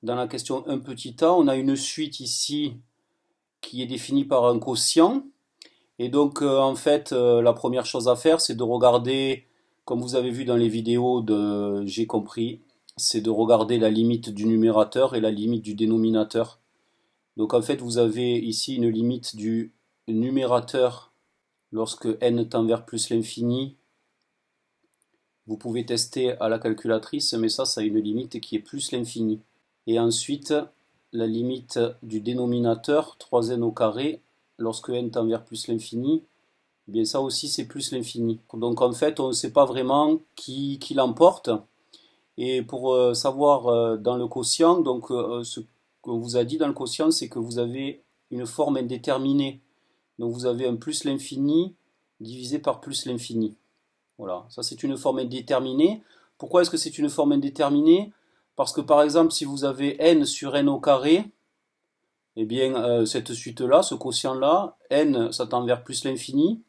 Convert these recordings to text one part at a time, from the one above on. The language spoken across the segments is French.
dans la question 1 petit a, on a une suite ici qui est définie par un quotient. Et donc, en fait, la première chose à faire, c'est de regarder, comme vous avez vu dans les vidéos de J'ai compris, c'est de regarder la limite du numérateur et la limite du dénominateur. Donc, en fait, vous avez ici une limite du numérateur lorsque n tend vers plus l'infini. Vous pouvez tester à la calculatrice, mais ça a une limite qui est plus l'infini. Et ensuite, la limite du dénominateur, 3n au carré, lorsque n tend vers plus l'infini, eh bien ça aussi c'est plus l'infini. Donc en fait, on ne sait pas vraiment qui l'emporte. Et pour savoir dans le quotient, donc ce qu'on vous a dit dans le quotient, c'est que vous avez une forme indéterminée. Donc vous avez un plus l'infini divisé par plus l'infini. Voilà, ça c'est une forme indéterminée. Pourquoi est-ce que c'est une forme indéterminée? Parce que par exemple, si vous avez n sur n au carré, eh bien cette suite-là, ce quotient-là, n ça tend vers plus l'infini,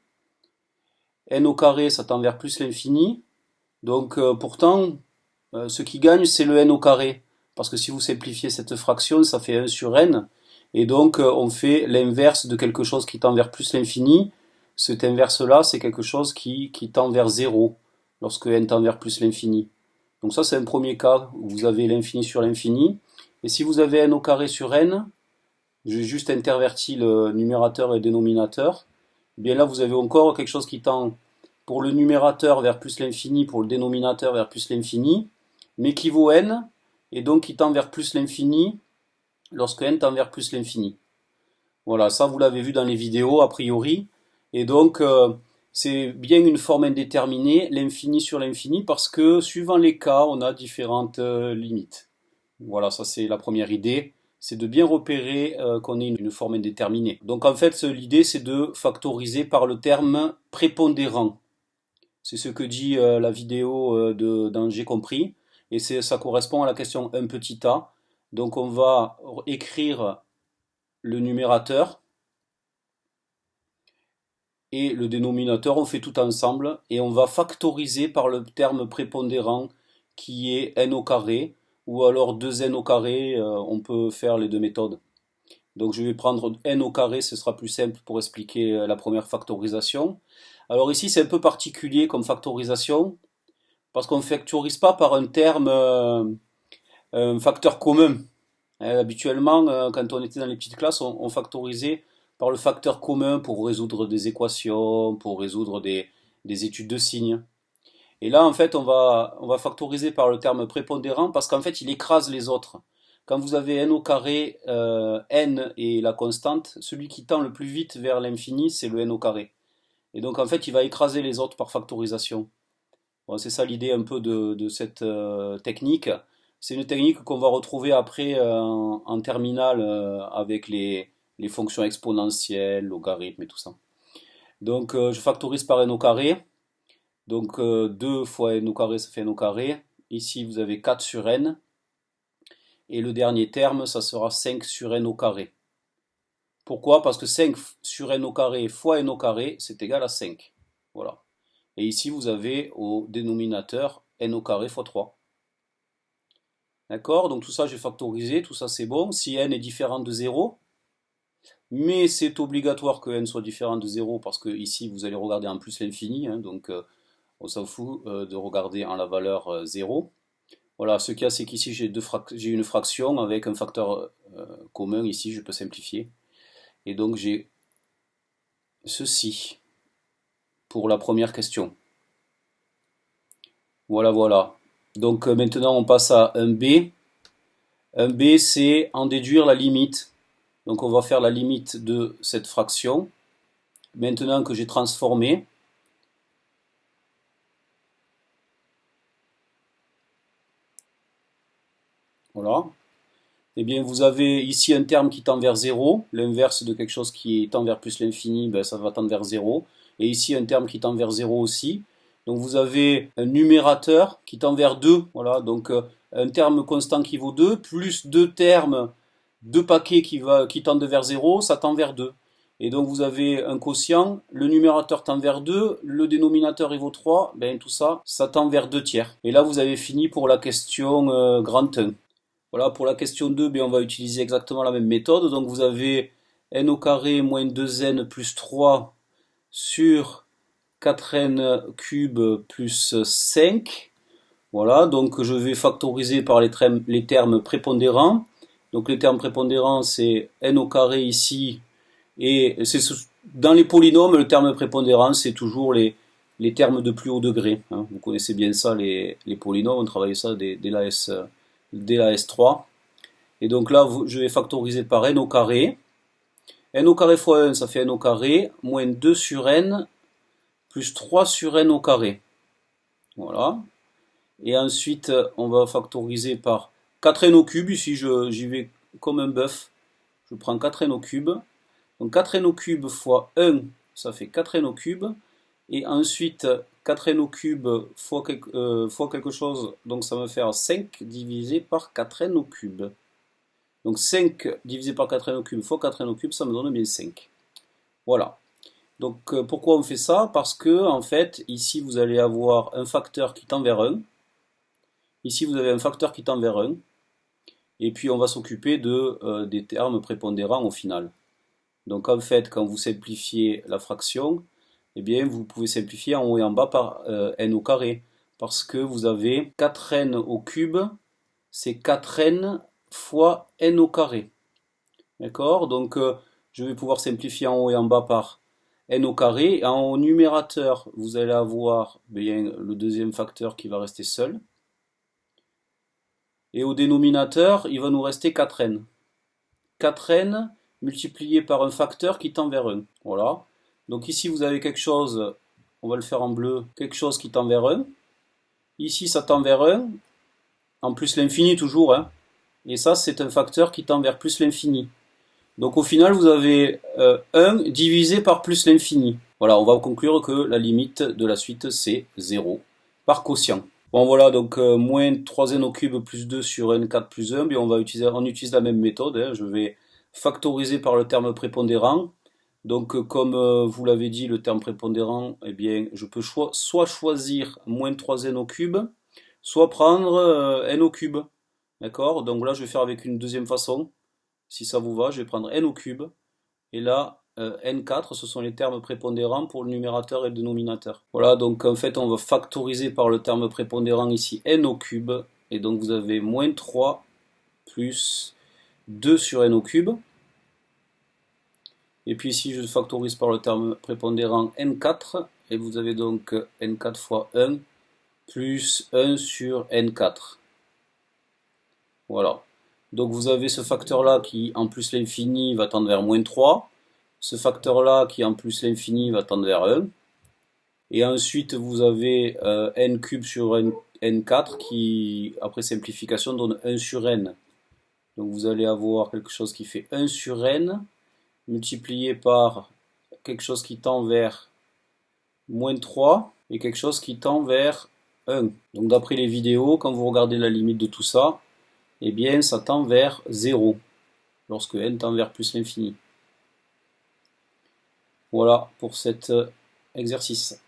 n au carré ça tend vers plus l'infini, donc pourtant ce qui gagne c'est le n au carré, parce que si vous simplifiez cette fraction, ça fait 1 sur n, et donc on fait l'inverse de quelque chose qui tend vers plus l'infini. Cet inverse-là, c'est quelque chose qui tend vers 0, lorsque n tend vers plus l'infini. Donc ça, c'est un premier cas où vous avez l'infini sur l'infini. Et si vous avez n au carré sur n, j'ai juste interverti le numérateur et le dénominateur, eh bien là, vous avez encore quelque chose qui tend pour le numérateur vers plus l'infini, pour le dénominateur vers plus l'infini, mais qui vaut n, et donc qui tend vers plus l'infini lorsque n tend vers plus l'infini. Voilà, ça vous l'avez vu dans les vidéos a priori. Et donc, c'est bien une forme indéterminée, l'infini sur l'infini, parce que suivant les cas, on a différentes limites. Voilà, ça c'est la première idée, c'est de bien repérer qu'on ait une forme indéterminée. Donc en fait, l'idée c'est de factoriser par le terme prépondérant. C'est ce que dit la vidéo dans J'ai compris, et ça correspond à la question 1 petit a. Donc on va écrire le numérateur et le dénominateur, on fait tout ensemble, et on va factoriser par le terme prépondérant qui est n au carré, ou alors 2n au carré, on peut faire les deux méthodes. Donc je vais prendre n au carré, ce sera plus simple pour expliquer la première factorisation. Alors ici c'est un peu particulier comme factorisation, parce qu'on ne factorise pas par un terme, un facteur commun. Habituellement, quand on était dans les petites classes, on factorisait par le facteur commun pour résoudre des équations, pour résoudre des études de signes. Et là, en fait, on va factoriser par le terme prépondérant parce qu'en fait, il écrase les autres. Quand vous avez n au carré, n et la constante, celui qui tend le plus vite vers l'infini, c'est le n au carré. Et donc, en fait, il va écraser les autres par factorisation. Bon, c'est ça l'idée un peu de cette technique. C'est une technique qu'on va retrouver après en terminale avec les fonctions exponentielles, logarithmes et tout ça. Donc, je factorise par n au carré. Donc 2 fois n au carré, ça fait n au carré. Ici, vous avez 4 sur n. Et le dernier terme, ça sera 5 sur n au carré. Pourquoi? Parce que 5 sur n au carré fois n au carré, c'est égal à 5. Voilà. Et ici, vous avez au dénominateur n au carré fois 3. D'accord? Donc tout ça, j'ai factorisé. Tout ça, c'est bon. Si n est différent de 0, mais c'est obligatoire que n soit différent de 0 parce que ici, vous allez regarder en plus l'infini. Donc on s'en fout de regarder en la valeur 0. Voilà, ce qu'il y a, c'est qu'ici j'ai une fraction avec un facteur commun. Ici, je peux simplifier. Et donc j'ai ceci pour la première question. Voilà, voilà. Donc maintenant, on passe à un b. Un b, c'est en déduire la limite. Donc on va faire la limite de cette fraction. Maintenant que j'ai transformé, voilà. Eh bien, vous avez ici un terme qui tend vers 0. L'inverse de quelque chose qui tend vers plus l'infini, ben, ça va tendre vers 0. Et ici, un terme qui tend vers 0 aussi. Donc, vous avez un numérateur qui tend vers 2. Voilà, donc un terme constant qui vaut 2, plus deux termes, deux paquets qui tendent vers 0, ça tend vers 2. Et donc, vous avez un quotient, le numérateur tend vers 2, le dénominateur il vaut 3, ben, tout ça, ça tend vers 2 tiers. Et là, vous avez fini pour la question grand 1. Voilà, pour la question 2, on va utiliser exactement la même méthode. Donc vous avez n au carré moins 2n plus 3 sur 4n cube plus 5. Voilà, donc je vais factoriser par les termes prépondérants. Donc les termes prépondérants, c'est n au carré ici, et dans les polynômes, le terme prépondérant, c'est toujours les termes de plus haut degré, hein. Vous connaissez bien ça, les polynômes, on travaille ça dès la S3. Et donc là, je vais factoriser par n au carré. N au carré fois 1, ça fait n au carré, moins 2 sur n, plus 3 sur n au carré. Voilà. Et ensuite, on va factoriser par 4n au cube. Ici, j'y vais comme un bœuf. Je prends 4n au cube. Donc 4n au cube fois 1, ça fait 4n au cube. Et ensuite, 4n au cube fois quelque chose, donc ça va faire 5 divisé par 4n au cube. Donc 5 divisé par 4n au cube fois 4n au cube, ça me donne bien 5. Voilà. Donc pourquoi on fait ça? Parce que, en fait, ici vous allez avoir un facteur qui tend vers 1. Ici vous avez un facteur qui tend vers 1. Et puis on va s'occuper des termes prépondérants au final. Donc en fait, quand vous simplifiez la fraction, eh bien vous pouvez simplifier en haut et en bas par n au carré. Parce que vous avez 4n au cube, c'est 4n fois n au carré. D'accord? Donc je vais pouvoir simplifier en haut et en bas par n au carré. En numérateur, vous allez avoir bien le deuxième facteur qui va rester seul. Et au dénominateur, il va nous rester 4n. 4n multiplié par un facteur qui tend vers 1. Voilà. Donc ici, vous avez quelque chose, on va le faire en bleu, quelque chose qui tend vers 1. Ici, ça tend vers 1, en plus l'infini toujours, hein. Et ça, c'est un facteur qui tend vers plus l'infini. Donc au final, vous avez 1 divisé par plus l'infini. Voilà, on va conclure que la limite de la suite, c'est 0 par quotient. Bon voilà, donc moins 3n au cube plus 2 sur n4 plus 1, on utilise la même méthode, hein. Je vais factoriser par le terme prépondérant. Donc comme vous l'avez dit, le terme prépondérant, eh bien, je peux soit choisir moins 3n au cube, soit prendre n au cube. D'accord? Donc là, je vais faire avec une deuxième façon. Si ça vous va, je vais prendre n au cube. Et là, n4, ce sont les termes prépondérants pour le numérateur et le dénominateur. Voilà, donc en fait, on va factoriser par le terme prépondérant ici n au cube. Et donc vous avez moins 3 plus 2 sur n au cube. Et puis ici, je factorise par le terme prépondérant n4. Et vous avez donc n4 fois 1 plus 1 sur n4. Voilà. Donc vous avez ce facteur-là qui, en plus l'infini, va tendre vers moins 3. Ce facteur-là qui, en plus l'infini, va tendre vers 1. Et ensuite, vous avez n cube sur n4 qui, après simplification, donne 1 sur n. Donc vous allez avoir quelque chose qui fait 1 sur n, multiplié par quelque chose qui tend vers moins 3, et quelque chose qui tend vers 1. Donc d'après les vidéos, quand vous regardez la limite de tout ça, eh bien ça tend vers 0, lorsque n tend vers plus l'infini. Voilà pour cet exercice.